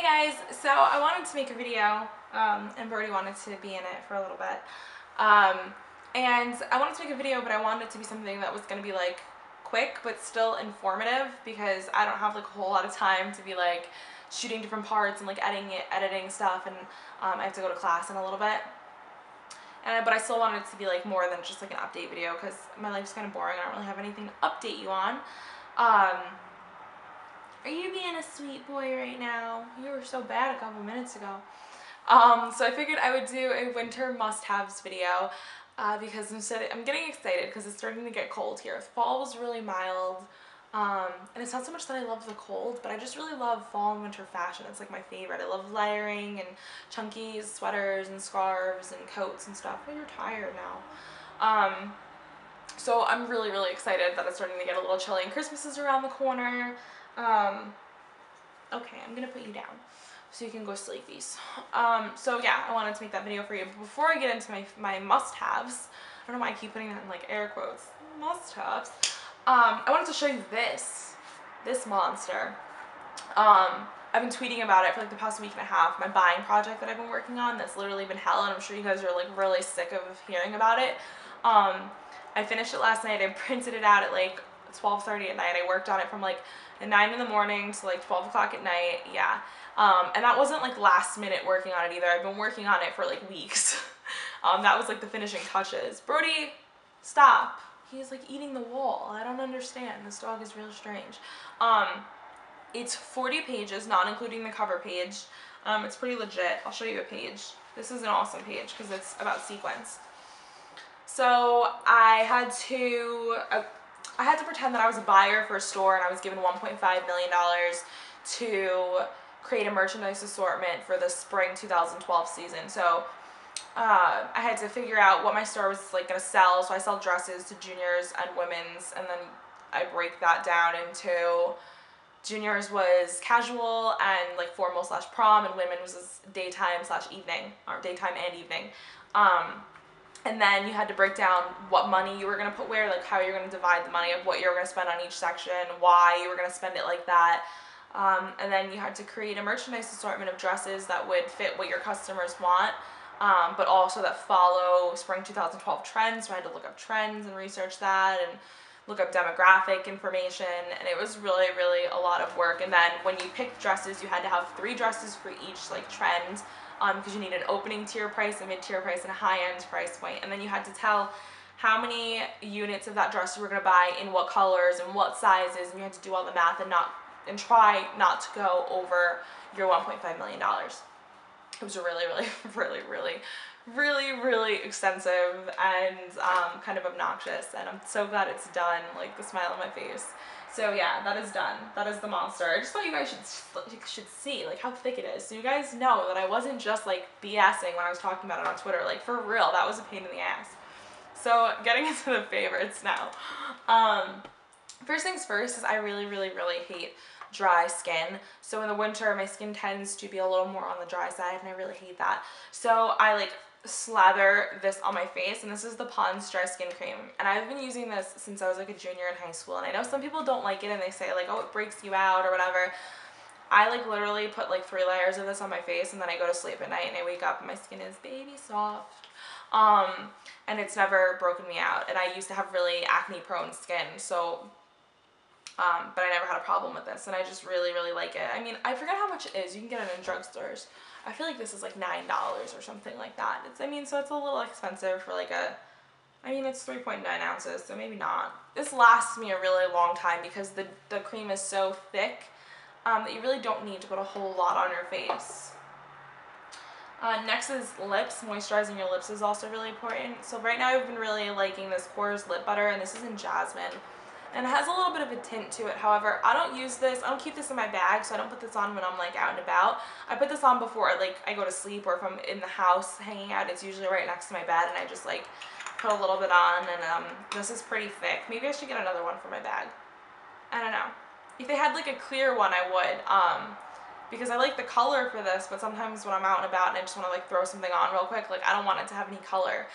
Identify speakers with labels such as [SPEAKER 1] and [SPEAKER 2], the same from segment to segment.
[SPEAKER 1] Hey guys, so I wanted to make a video, and Brody wanted to be in it for a little bit. And I wanted to make a video, but I wanted it to be something that was going to be like quick but still informative because I don't have like a whole lot of time to be like shooting different parts and like editing stuff, and I have to go to class in a little bit. But I still wanted it to be like more than just like an update video because my life's kind of boring. I don't really have anything to update you on. Are you being a sweet boy right now? You were so bad a couple minutes ago. So I figured I would do a winter must-haves video because I'm getting excited because it's starting to get cold here. Fall was really mild, and it's not so much that I love the cold, but I just really love fall and winter fashion. It's like my favorite. I love layering and chunky sweaters and scarves and coats and stuff. Oh, you're tired now. So I'm really, really excited that it's starting to get a little chilly and Christmas is around the corner. Okay, I'm gonna put you down so you can go sleepies. So yeah, I wanted to make that video for you. But before I get into my must-haves, I don't know why I keep putting that in like air quotes, must-haves, I wanted to show you this monster. I've been tweeting about it for like the past week and a half, my buying project that I've been working on that's literally been hell, and I'm sure you guys are like really sick of hearing about it. I finished it last night. I printed it out at like 12:30 at night. I worked on it from like 9 in the morning to like 12 o'clock at night. Yeah. And that wasn't like last minute working on it either. I've been working on it for like weeks. That was like the finishing touches. Brody, stop. He's like eating the wall. I don't understand. This dog is really strange. It's 40 pages, not including the cover page. It's pretty legit. I'll show you a page. This is an awesome page because it's about sequins. So I had to pretend that I was a buyer for a store, and I was given $1.5 million to create a merchandise assortment for the spring 2012 season. So I had to figure out what my store was like going to sell. So I sell dresses to juniors and women's, and then I break that down into juniors was casual and like formal / prom, and women was daytime / evening, or daytime and evening. And then you had to break down what money you were going to put where, like how you're going to divide the money of what you were going to spend on each section, why you were going to spend it like that. And then you had to create a merchandise assortment of dresses that would fit what your customers want, but also that follow spring 2012 trends. So I had to look up trends and research that and look up demographic information, and it was really, really a lot of work. And then when you picked dresses, you had to have 3 dresses for each like trend, because you need an opening tier price, a mid-tier price, and a high-end price point. And then you had to tell how many units of that dress you were going to buy in what colors and what sizes, and you had to do all the math and try not to go over your $1.5 million. It was really, really, really, really, really, really extensive and kind of obnoxious, and I'm so glad it's done. Like the smile on my face. So yeah, that is done. That is the monster. I just thought you guys should see like how thick it is, so you guys know that I wasn't just like BSing when I was talking about it on Twitter. Like for real, that was a pain in the ass. So getting into the favorites now. First things first is I really, really, really hate dry skin. So in the winter, my skin tends to be a little more on the dry side, and I really hate that. So I like slather this on my face, and this is the Pond's Dry Skin Cream, and I've been using this since I was like a junior in high school. And I know some people don't like it and they say like, oh, it breaks you out or whatever. I like literally put like 3 layers of this on my face, and then I go to sleep at night and I wake up and my skin is baby soft. And it's never broken me out. And I used to have really acne prone skin, so but I never had a problem with this, and I just really, really like it. I mean, I forget how much it is. You can get it in drugstores. I feel like this is like $9 or something like that. So it's a little expensive for like it's 3.9 ounces, so maybe not. This lasts me a really long time because the cream is so thick that you really don't need to put a whole lot on your face. Next is lips. Moisturizing your lips is also really important. So right now I've been really liking this Pores Lip Butter, and this is in Jasmine. And it has a little bit of a tint to it. However, I don't use this. I don't keep this in my bag, so I don't put this on when I'm like out and about. I put this on before like I go to sleep, or if I'm in the house hanging out. It's usually right next to my bed, and I just like put a little bit on. And this is pretty thick. Maybe I should get another one for my bag. I don't know. If they had like a clear one, I would. Because I like the color for this, but sometimes when I'm out and about and I just want to like throw something on real quick, like I don't want it to have any color.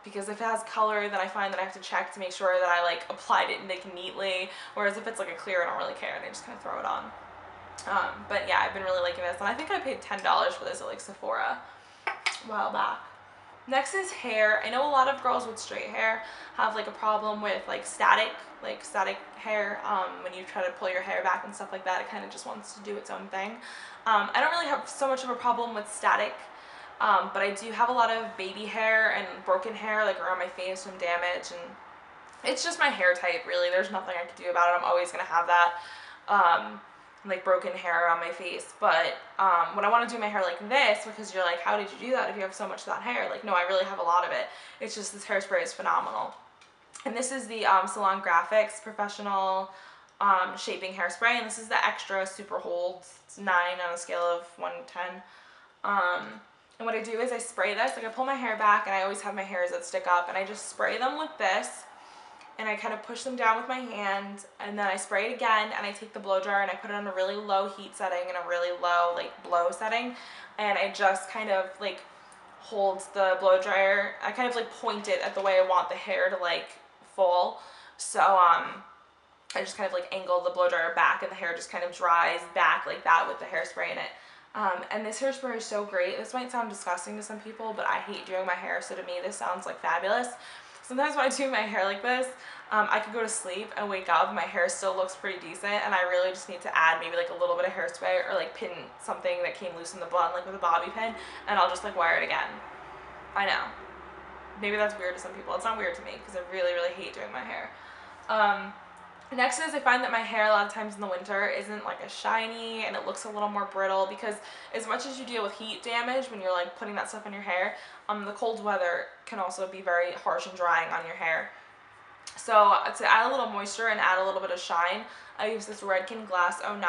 [SPEAKER 1] Because if it has color, then I find that I have to check to make sure that I like applied it like neatly, whereas if it's like a clear, I don't really care, and I just kind of throw it on. But yeah, I've been really liking this, and I think I paid $10 for this at like Sephora a while back. Next is hair. I know a lot of girls with straight hair have like a problem with like static hair. When you try to pull your hair back and stuff like that, it kind of just wants to do its own thing. I don't really have so much of a problem with static, but I do have a lot of baby hair and broken hair like around my face from damage, and it's just my hair type really. There's nothing I can do about it. I'm always gonna have that. Like broken hair on my face. But when I want to do my hair like this, because you're like, how did you do that if you have so much of that hair? Like, no, I really have a lot of it. It's just this hairspray is phenomenal. And this is the Salon Graphics Professional Shaping Hairspray, and this is the extra super hold. It's 9 on a scale of 1 to 10. And what I do is I spray this, like I pull my hair back, and I always have my hairs that stick up, and I just spray them with this. And I kind of push them down with my hand, and then I spray it again, and I take the blow dryer and I put it on a really low heat setting and a really low like blow setting, and I just kind of like hold the blow dryer. I kind of like point it at the way I want the hair to like fall. So I just kind of like angle the blow dryer back, and the hair just kind of dries back like that with the hairspray in it. And this hairspray is so great. This might sound disgusting to some people, but I hate doing my hair, so to me this sounds like fabulous. Sometimes when I do my hair like this, I could go to sleep and wake up, my hair still looks pretty decent, and I really just need to add maybe like a little bit of hairspray or like pin something that came loose in the bun, like with a bobby pin, and I'll just like wire it again. I know. Maybe that's weird to some people. It's not weird to me because I really, really hate doing my hair. Next is I find that my hair a lot of times in the winter isn't like as shiny, and it looks a little more brittle, because as much as you deal with heat damage when you're like putting that stuff in your hair, the cold weather can also be very harsh and drying on your hair. So to add a little moisture and add a little bit of shine, I use this Redken Glass 09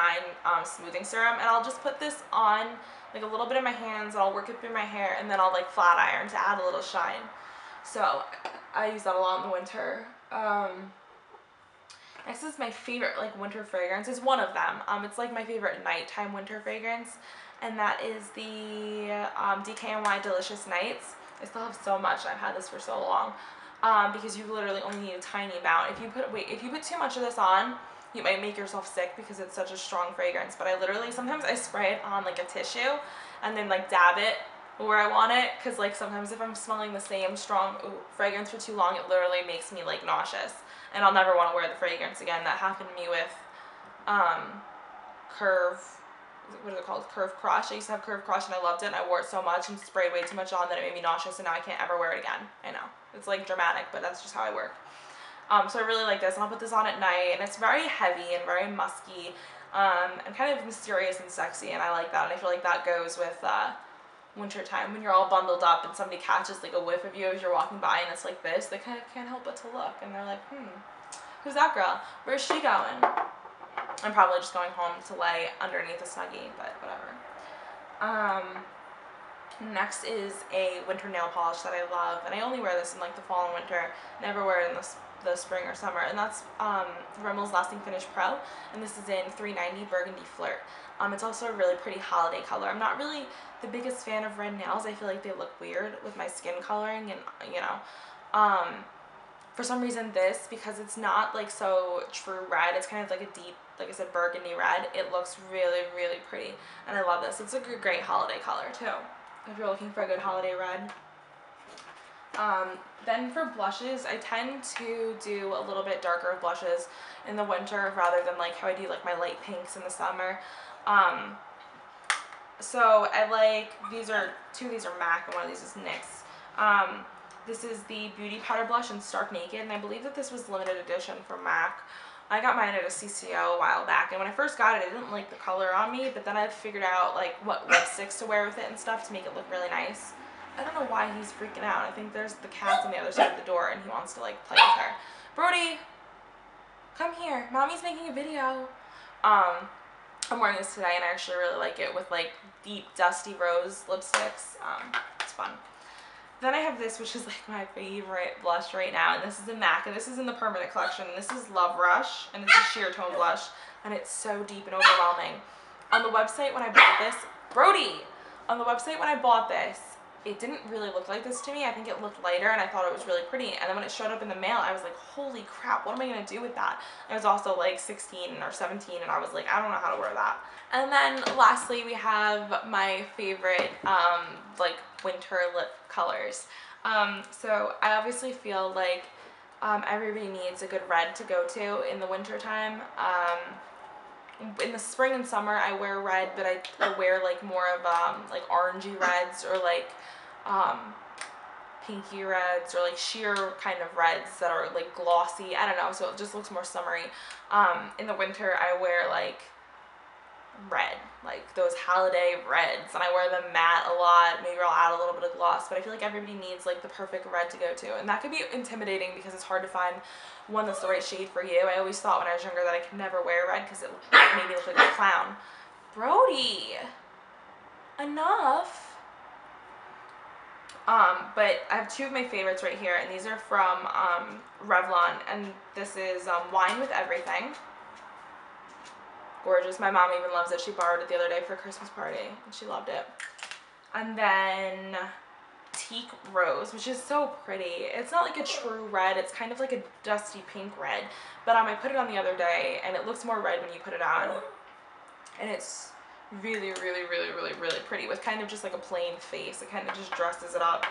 [SPEAKER 1] smoothing serum, and I'll just put this on like a little bit in my hands, and I'll work it through my hair, and then I'll like flat iron to add a little shine. So I use that a lot in the winter. Next is my favorite like winter fragrance. It's one of them. It's like my favorite nighttime winter fragrance, and that is the DKNY Delicious Nights. I still have so much. I've had this for so long, because you literally only need a tiny amount. If you put too much of this on, you might make yourself sick because it's such a strong fragrance. But I literally sometimes I spray it on like a tissue, and then like dab it where I want it, because like sometimes if I'm smelling the same strong fragrance for too long, it literally makes me like nauseous, and I'll never want to wear the fragrance again. That happened to me with Curve Crush. I used to have Curve Crush, and I loved it, and I wore it so much and sprayed way too much on that it made me nauseous, and now I can't ever wear it again. I know, it's like dramatic, but that's just how I work. So I really like this, and I'll put this on at night, and it's very heavy and very musky, and kind of mysterious and sexy, and I like that, and I feel like that goes with winter time when you're all bundled up and somebody catches like a whiff of you as you're walking by, and it's like this. They kind of can't help but to look, and they're like, who's that girl? Where's she going? I'm probably just going home to lay underneath a Snuggie, but whatever. Next is a winter nail polish that I love, and I only wear this in like the fall and winter. Never wear it in the spring or summer, and that's Rimmel's Lasting Finish Pro, and this is in 390 Burgundy Flirt. It's also a really pretty holiday color. I'm not really the biggest fan of red nails. I feel like they look weird with my skin coloring, and you know, for some reason this, because it's not like so true red, it's kind of like a deep, like I said, burgundy red. It looks really, really pretty, and I love this. It's a great holiday color too, if you're looking for a good holiday red. Then for blushes, I tend to do a little bit darker blushes in the winter rather than like how I do like my light pinks in the summer. So I like, two of these are MAC, and one of these is NYX. This is the Beauty Powder Blush in Stark Naked, and I believe that this was limited edition for MAC. I got mine at a CCO a while back, and when I first got it, I didn't like the color on me, but then I figured out like what lipsticks to wear with it and stuff to make it look really nice. I don't know why he's freaking out. I think there's the cat on the other side of the door, and he wants to like play with her. Brody, come here. Mommy's making a video. I'm wearing this today, and I actually really like it with like deep dusty rose lipsticks. It's fun. Then I have this, which is like my favorite blush right now, and this is in MAC, and this is in the Permanent Collection, and this is Love Rush, and it's a sheer tone blush, and it's so deep and overwhelming. On the website when I bought this, Brody! On the website when I bought this, it didn't really look like this to me. I think it looked lighter and I thought it was really pretty. And then when it showed up in the mail, I was like, holy crap, what am I going to do with that? I was also like 16 or 17 and I was like, I don't know how to wear that. And then lastly, we have my favorite like winter lip colors. So I obviously feel like everybody needs a good red to go to in the winter time. In the spring and summer I wear red, but I wear like more of like orangey reds or like pinky reds or like sheer kind of reds that are like glossy. I don't know, so it just looks more summery. In the winter I wear like red, like those holiday reds, and I wear them matte a lot. Maybe I'll add a little bit of gloss, but I feel like everybody needs like the perfect red to go to, and that could be intimidating because it's hard to find one that's the right shade for you. I always thought when I was younger that I could never wear red because it made me look like a clown. Brody, enough. But I have two of my favorites right here, and these are from Revlon, and this is Wine with Everything. Gorgeous. My mom even loves it. She borrowed it the other day for a Christmas party and she loved it. And then Teak Rose, which is so pretty. It's not like a true red. It's kind of like a dusty pink red. But I put it on the other day and it looks more red when you put it on. And it's really, really, really, really, really pretty with kind of just like a plain face. It kind of just dresses it up.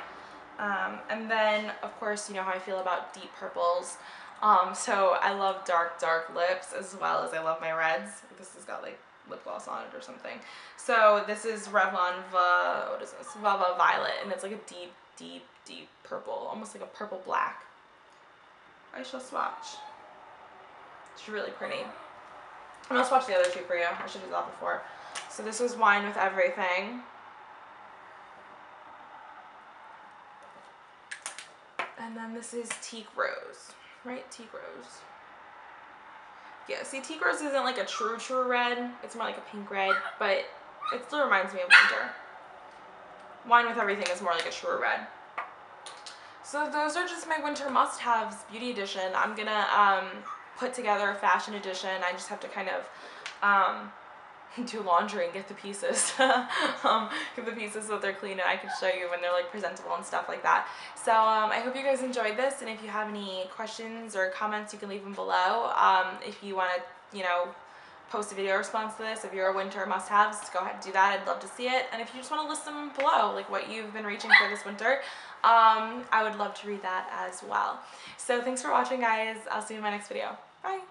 [SPEAKER 1] And then, of course, you know how I feel about deep purples. So I love dark lips as well as I love my reds. This has got like lip gloss on it or something. So this is Revlon what is this? Vava Violet, and it's like a deep, deep, deep purple, almost like a purple black. I shall swatch. It's really pretty. I'm gonna swatch the other two for you. I should have done that before. So this is Wine with Everything. And then this is Teak Rose. Right? Teak Rose. Yeah, see, Teak Rose isn't like a true red. It's more like a pink red, but it still reminds me of winter. Wine with Everything is more like a true red. So those are just my winter must-haves beauty edition. I'm gonna put together a fashion edition. I just have to kind of do laundry and get the pieces. Get the pieces so they're clean and I can show you when they're like presentable and stuff like that. So I hope you guys enjoyed this, and if you have any questions or comments you can leave them below. If you want to, you know, post a video response to this, if you're a winter must-haves, go ahead and do that. I'd love to see it. And if you just want to list them below, like what you've been reaching for this winter, I would love to read that as well. So thanks for watching, guys. I'll see you in my next video. Bye.